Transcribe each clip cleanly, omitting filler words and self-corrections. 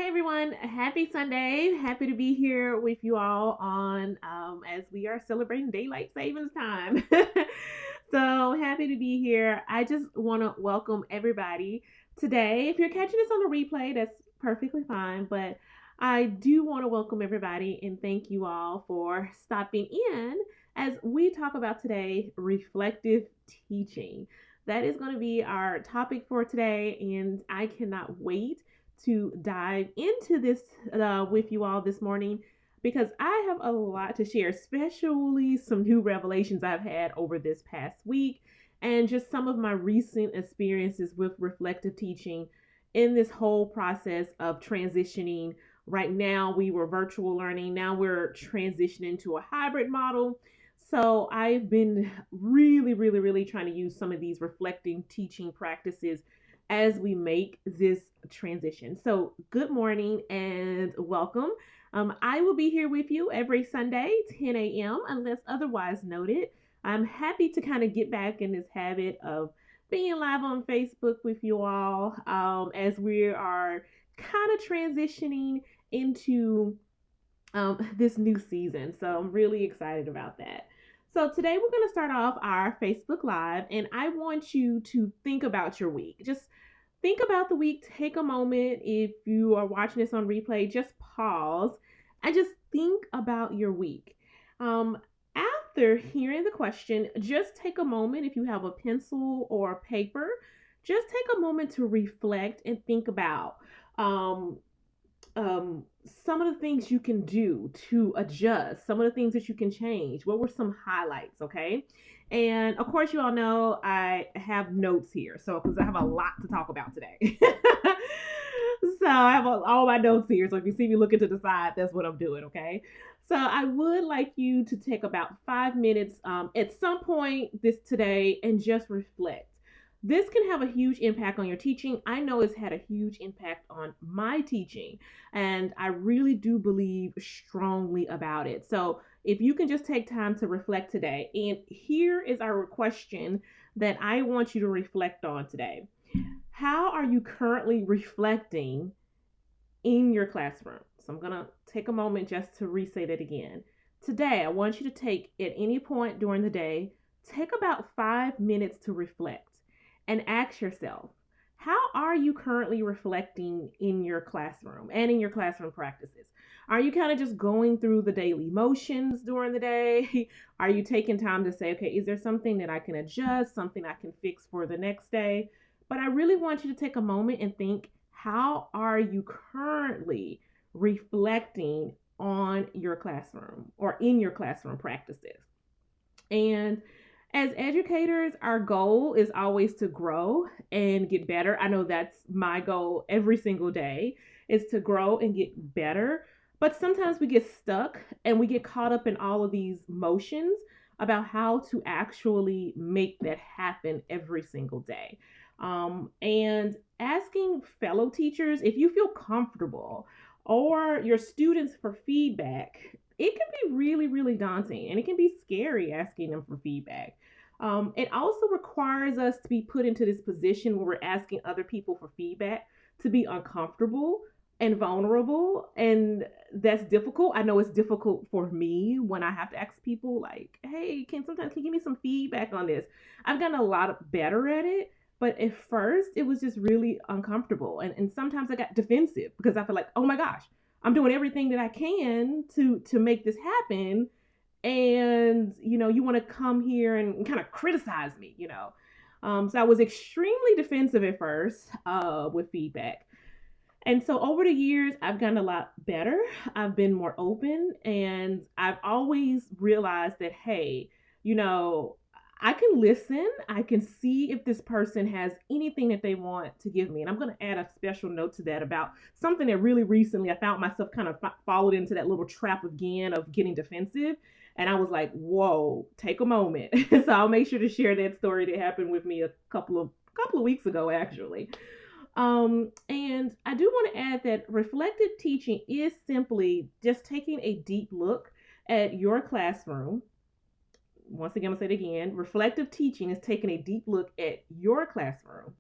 Hey everyone, happy Sunday. Happy to be here with you all on as we are celebrating daylight savings time. So happy to be here. I just want to welcome everybody today. If you're catching this on the replay, that's perfectly fine, but I do want to welcome everybody and thank you all for stopping in as we talk about today reflective teaching. That is going to be our topic for today, and I cannot wait to dive into this with you all this morning because I have a lot to share, especially some new revelations I've had over this past week and just some of my recent experiences with reflective teaching in this whole process of transitioning. Right now, we were virtual learning, now we're transitioning to a hybrid model. So I've been really trying to use some of these reflecting teaching practices as we make this transition. So, good morning and welcome. I will be here with you every Sunday, 10 a.m., unless otherwise noted. I'm happy to kind of get back in this habit of being live on Facebook with you all as we are kind of transitioning into this new season. So, I'm really excited about that. So, today we're going to start off our Facebook Live, and I want you to think about your week. Just think about the week. Take a moment. If you are watching this on replay, just pause and just think about your week. After hearing the question, just take a moment. If you have a pencil or paper, just take a moment to reflect and think about um, some of the things you can do to adjust, some of the things that you can change. What were some highlights? Okay. And of course, you all know I have notes here. So, because I have a lot to talk about today. So, I have all my notes here. So, if you see me looking to the side, that's what I'm doing. Okay. So, I would like you to take about 5 minutes at some point this today and just reflect. This can have a huge impact on your teaching. I know it's had a huge impact on my teaching, and I really do believe strongly about it. So, if you can just take time to reflect today, and here is our question that I want you to reflect on today. How are you currently reflecting in your classroom? So, I'm going to take a moment just to re-say that again. Today, I want you to take at any point during the day, take about 5 minutes to reflect and ask yourself, how are you currently reflecting in your classroom and in your classroom practices? Are you kind of just going through the daily motions during the day? Are you taking time to say, okay, is there something that I can adjust, something I can fix for the next day? But I really want you to take a moment and think, how are you currently reflecting on your classroom or in your classroom practices? And as educators, our goal is always to grow and get better. I know that's my goal every single day is to grow and get better. But sometimes we get stuck and we get caught up in all of these motions about how to actually make that happen every single day. And asking fellow teachers if you feel comfortable or your students for feedback, it can be really daunting and it can be scary asking them for feedback. It also requires us to be put into this position where we're asking other people for feedback to be uncomfortable and vulnerable. And that's difficult. I know it's difficult for me when I have to ask people, like, hey, can you give me some feedback on this? I've gotten a lot better at it. But at first, it was just really uncomfortable. And sometimes I got defensive because I feel like, oh my gosh, I'm doing everything that I can to make this happen, and you want to come here and kind of criticize me. So I was extremely defensive at first with feedback, and so over the years I've gotten a lot better. I've been more open, and I've always realized that, hey, you know I can listen. I can see if this person has anything that they want to give me. And I'm going to add a special note to that about something that really recently I found myself kind of followed into that little trap again of getting defensive. And I was like, whoa, take a moment. So I'll make sure to share that story that happened with me a couple of weeks ago, actually. And I do want to add that reflective teaching is simply just taking a deep look at your classroom. Once again, I'll say it again. Reflective teaching is taking a deep look at your classroom,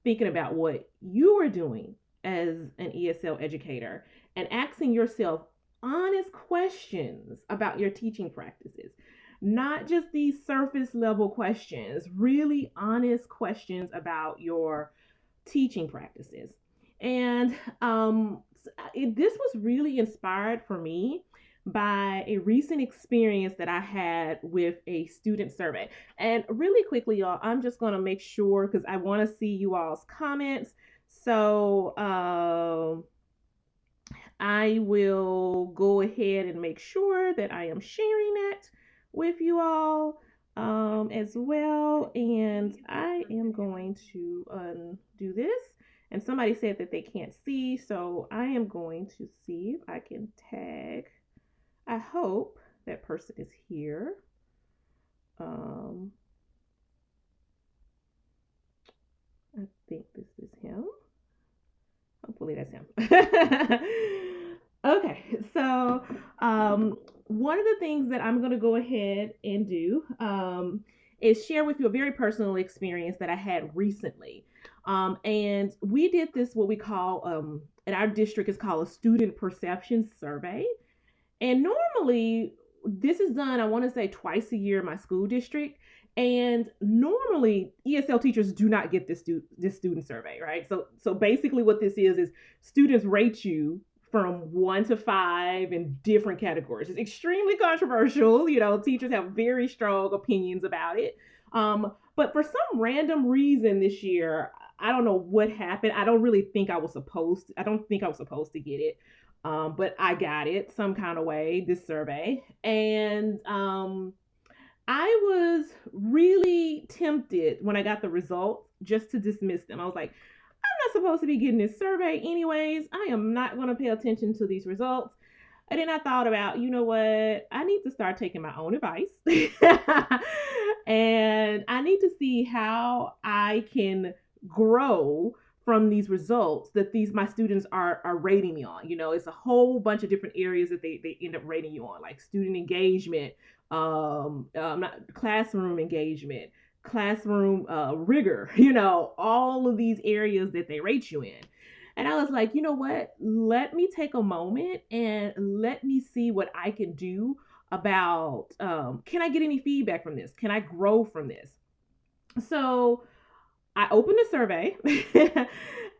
thinking about what you are doing as an ESL educator and asking yourself honest questions about your teaching practices. Not just these surface level questions, really honest questions about your teaching practices. And this was really inspired for me by a recent experience that I had with a student survey. And really quickly, y'all, I'm just going to make sure because I want to see you all's comments. So I will go ahead and make sure that I am sharing that with you all as well. And I am going to undo this. And somebody said that they can't see, so I am going to see if I can tag. I hope that person is here. I think this is him. Hopefully that's him. Okay, so one of the things that I'm going to go ahead and do is share with you a very personal experience that I had recently. And we did this, what we call, in our district, is called a student perception survey. And normally, this is done, I want to say, twice a year in my school district. And normally, ESL teachers do not get this student survey, right? So basically, what this is students rate you from 1 to 5 in different categories. It's extremely controversial. You know, teachers have very strong opinions about it. But for some random reason this year, I don't know what happened. I don't think I was supposed to get it. But I got it some kind of way, this survey. And I was really tempted when I got the results just to dismiss them. I was like, I'm not supposed to be getting this survey anyways. I am not going to pay attention to these results. And then I thought about, you know what? I need to start taking my own advice. And I need to see how I can grow from these results that these my students are rating me on. You know, it's a whole bunch of different areas that they end up rating you on, like student engagement, not classroom engagement, classroom rigor, you know, all of these areas that they rate you in. And I was like, you know what? Let me take a moment and let me see what I can do about, can I get any feedback from this? Can I grow from this? So I opened a survey.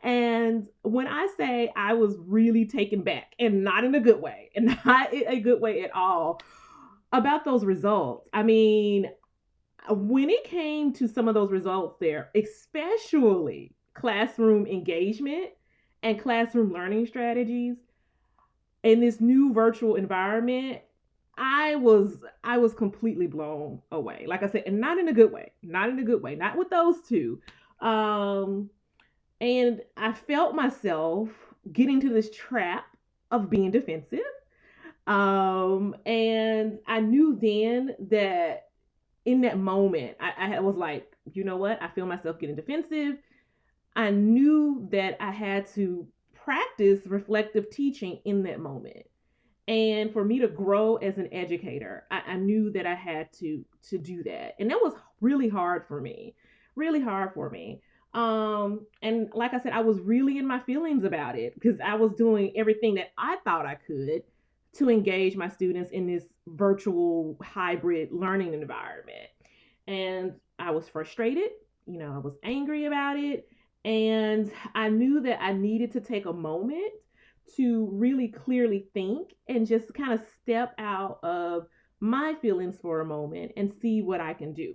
And when I say I was really taken back, and not in a good way, and not a good way at all, about those results, I mean, when it came to some of those results there, especially classroom engagement and classroom learning strategies in this new virtual environment, I was completely blown away. Like I said, and not in a good way. Not in a good way. Not with those two. Um and I felt myself getting to this trap of being defensive. And I knew then that in that moment, I was like, you know what? I feel myself getting defensive. I knew that I had to practice reflective teaching in that moment. And for me to grow as an educator, I knew that I had to do that. And that was really hard for me. Really hard for me. And like I said, I was really in my feelings about it because I was doing everything that I thought I could to engage my students in this virtual hybrid learning environment. And I was frustrated, you know, I was angry about it. And I knew that I needed to take a moment to really clearly think and just kind of step out of my feelings for a moment and see what I can do.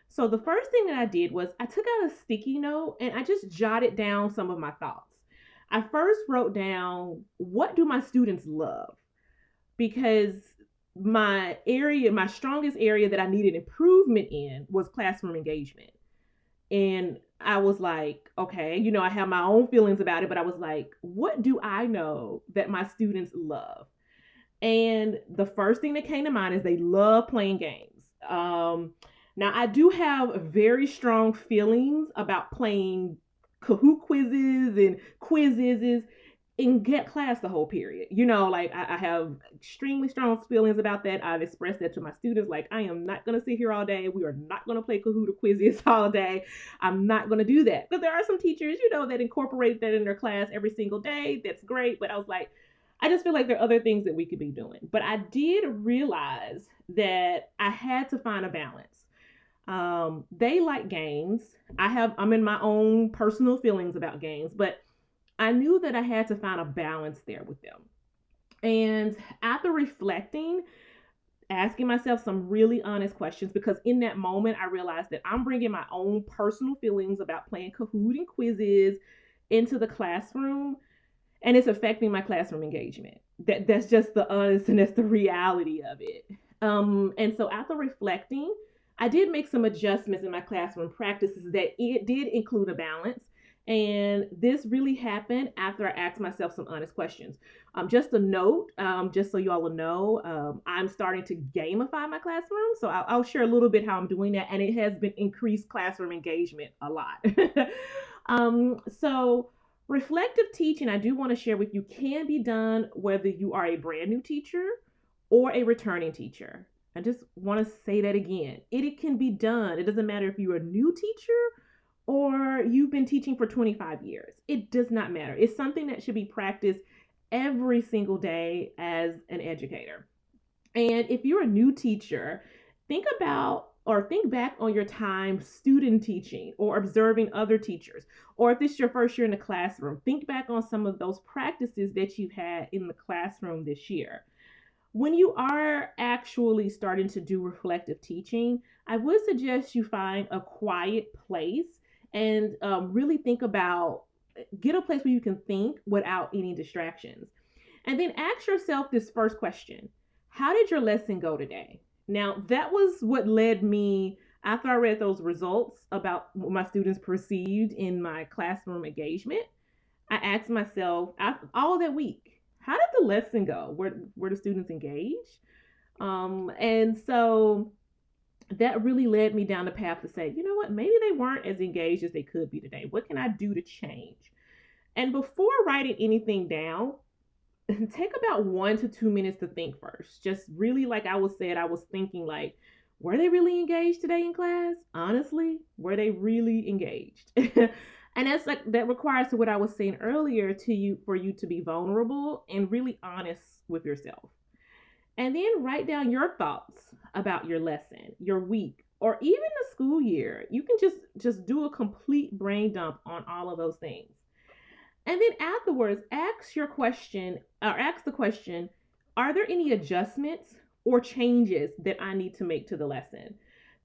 So the first thing that I did was I took out a sticky note and I just jotted down some of my thoughts. I first wrote down, what do my students love? Because my strongest area that I needed improvement in was classroom engagement. And I was like, okay, you know, I have my own feelings about it, but I was like, what do I know that my students love? And the first thing that came to mind is they love playing games. Now, I do have very strong feelings about playing Kahoot quizzes and quizzes. in get class the whole period. Like I have extremely strong feelings about that. I've expressed that to my students. Like, I am not going to sit here all day. We are not going to play Kahoot or quizzes all day. I'm not going to do that. But there are some teachers, that incorporate that in their class every single day. That's great. But I was like, I just feel like there are other things that we could be doing. But I did realize that I had to find a balance. They like games. I'm in my own personal feelings about games, but I knew that I had to find a balance there with them. And after reflecting, asking myself some really honest questions, because in that moment I realized that I'm bringing my own personal feelings about playing Kahoot and quizzes into the classroom, and it's affecting my classroom engagement. That's just the honest and that's the reality of it. And so after reflecting, I did make some adjustments in my classroom practices that it did include a balance. And this really happened after I asked myself some honest questions. Just a note, just so you all will know, I'm starting to gamify my classroom. So I'll share a little bit how I'm doing that. And it has been increased classroom engagement a lot. So reflective teaching, I do want to share with you, can be done whether you are a brand new teacher or a returning teacher. I just want to say that again. It can be done. It doesn't matter if you're a new teacher or you've been teaching for 25 years. It does not matter. It's something that should be practiced every single day as an educator. And if you're a new teacher, think about or think back on your time student teaching or observing other teachers. Or if this is your first year in the classroom, think back on some of those practices that you've had in the classroom this year. When you are actually starting to do reflective teaching, I would suggest you find a quiet place and really think about, get a place where you can think without any distractions. And then ask yourself this first question: how did your lesson go today? Now, that was what led me, after I read those results about what my students perceived in my classroom engagement, I asked myself all that week, how did the lesson go? Were the students engaged? And so that really led me down the path to say, you know what, maybe they weren't as engaged as they could be today. What can I do to change? And before writing anything down, take about 1 to 2 minutes to think first. Just really, like I was said, I was thinking like, were they really engaged today in class? Honestly, were they really engaged? And that's like, that requires to what I was saying earlier to you, for you to be vulnerable and really honest with yourself. And then write down your thoughts about your lesson, your week, or even the school year. You can just do a complete brain dump on all of those things. And then afterwards, ask the question, are there any adjustments or changes that I need to make to the lesson?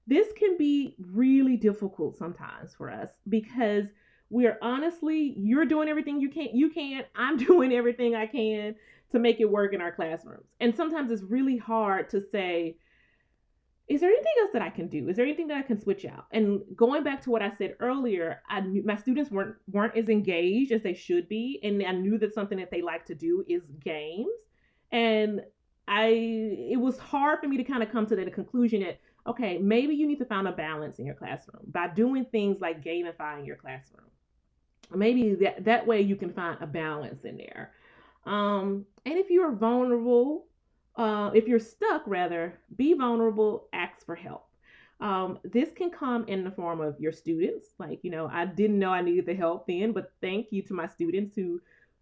This can be really difficult sometimes for us because we're honestly, you're doing everything you can, I'm doing everything I can to make it work in our classrooms. And sometimes it's really hard to say, is there anything else that I can do? Is there anything that I can switch out? And going back to what I said earlier, my students weren't as engaged as they should be, and I knew that something that they like to do is games, and it was hard for me to kind of come to the conclusion that, okay, maybe you need to find a balance in your classroom by doing things like gamifying your classroom. Maybe that way you can find a balance in there. And if you're vulnerable, if you're stuck, rather, be vulnerable, ask for help. This can come in the form of your students. Like, I didn't know I needed the help then, but thank you to my students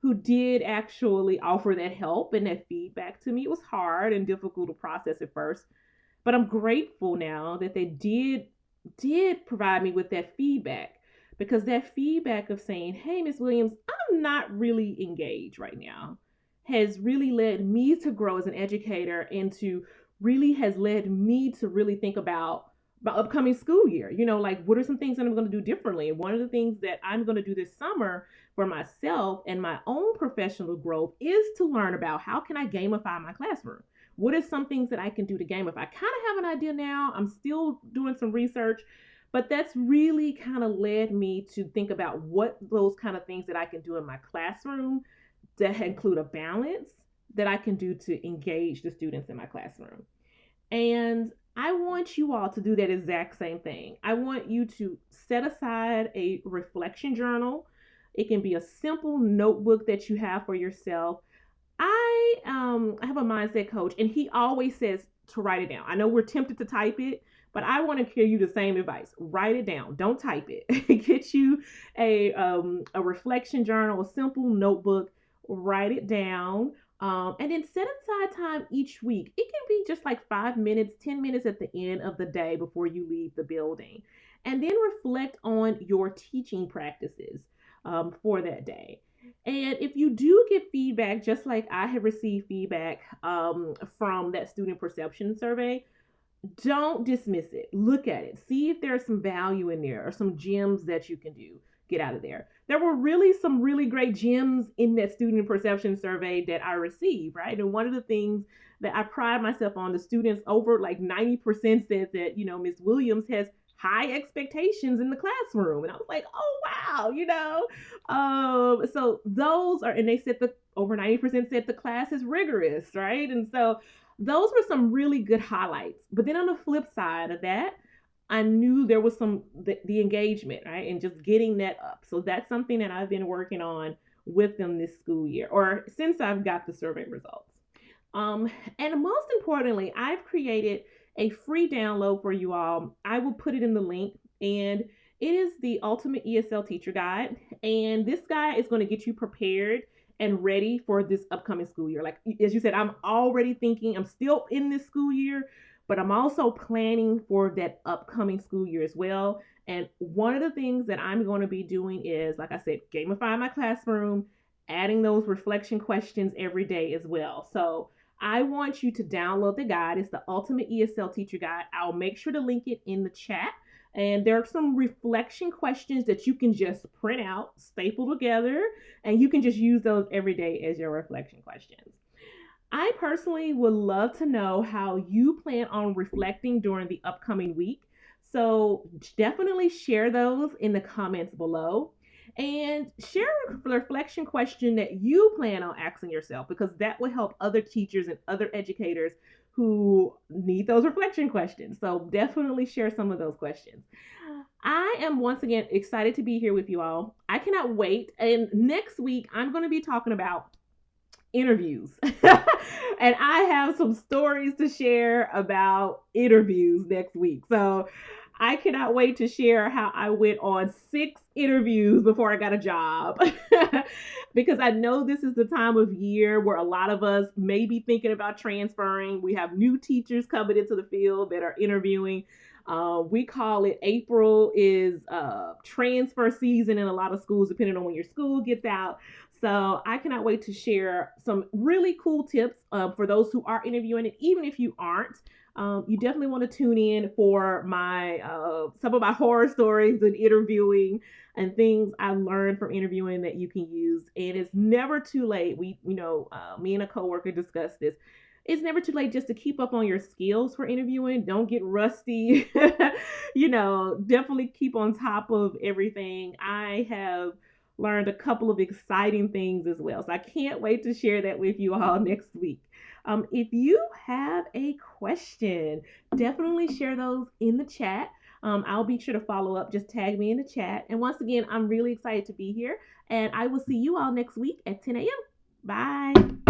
who did actually offer that help and that feedback to me. It was hard and difficult to process at first, but I'm grateful now that they did provide me with that feedback, because that feedback of saying, hey, Miss Williams, I'm not really engaged right now, has really led me to grow as an educator, and has led me to really think about my upcoming school year. Like, what are some things that I'm going to do differently? And one of the things that I'm going to do this summer for myself and my own professional growth is to learn about, how can I gamify my classroom? What are some things that I can do to gamify? I kind of have an idea now. I'm still doing some research, but that's really kind of led me to think about what those kind of things that I can do in my classroom that include a balance that I can do to engage the students in my classroom. And I want you all to do that exact same thing. I want you to set aside a reflection journal. It can be a simple notebook that you have for yourself. I have a mindset coach, and he always says to write it down. I know we're tempted to type it, but I want to give you the same advice. Write it down. Don't type it. Get you a reflection journal, a simple notebook. Write it down. And then set aside time each week. It can be just like 5 minutes, 10 minutes at the end of the day before you leave the building. And then reflect on your teaching practices for that day. And if you do get feedback, just like I have received feedback from that student perception survey, don't dismiss it. Look at it. See if there's some value in there or some gems that you can do. Get out of there. There were really some really great gems in that student perception survey that I received, right? And one of the things that I pride myself on, the students over like 90% said that, Miss Williams has high expectations in the classroom. And I was like, oh, wow. So those are, and they said the over 90% said the class is rigorous, right? And so those were some really good highlights. But then on the flip side of that, I knew there was the engagement, right? And just getting that up. So that's something that I've been working on with them this school year, or since I've got the survey results. And most importantly, I've created a free download for you all. I will put it in the link, and it is the Ultimate ESL Teacher Guide. And this guide is going to get you prepared and ready for this upcoming school year. Like, as you said, I'm already thinking, I'm still in this school year, but I'm also planning for that upcoming school year as well. And one of the things that I'm going to be doing is, like I said, gamify my classroom, adding those reflection questions every day as well. So I want you to download the guide. It's the Ultimate ESL Teacher Guide. I'll make sure to link it in the chat. And there are some reflection questions that you can just print out, staple together, and you can just use those every day as your reflection questions. I personally would love to know how you plan on reflecting during the upcoming week. So definitely share those in the comments below, and share a reflection question that you plan on asking yourself, because that will help other teachers and other educators who need those reflection questions. So definitely share some of those questions. I am once again excited to be here with you all. I cannot wait. And next week, I'm going to be talking about interviews. And I have some stories to share about interviews next week. So I cannot wait to share how I went on 6 interviews before I got a job. Because I know this is the time of year where a lot of us may be thinking about transferring. We have new teachers coming into the field that are interviewing. We call it April is transfer season in a lot of schools, depending on when your school gets out. So I cannot wait to share some really cool tips for those who are interviewing. And even if you aren't, you definitely want to tune in for my some of my horror stories and interviewing and things I learned from interviewing that you can use. And it's never too late. Me and a coworker discussed this. It's never too late just to keep up on your skills for interviewing. Don't get rusty. Definitely keep on top of everything. I have learned a couple of exciting things as well. So I can't wait to share that with you all next week. If you have a question, definitely share those in the chat. I'll be sure to follow up. Just tag me in the chat. And once again, I'm really excited to be here. And I will see you all next week at 10 a.m. Bye.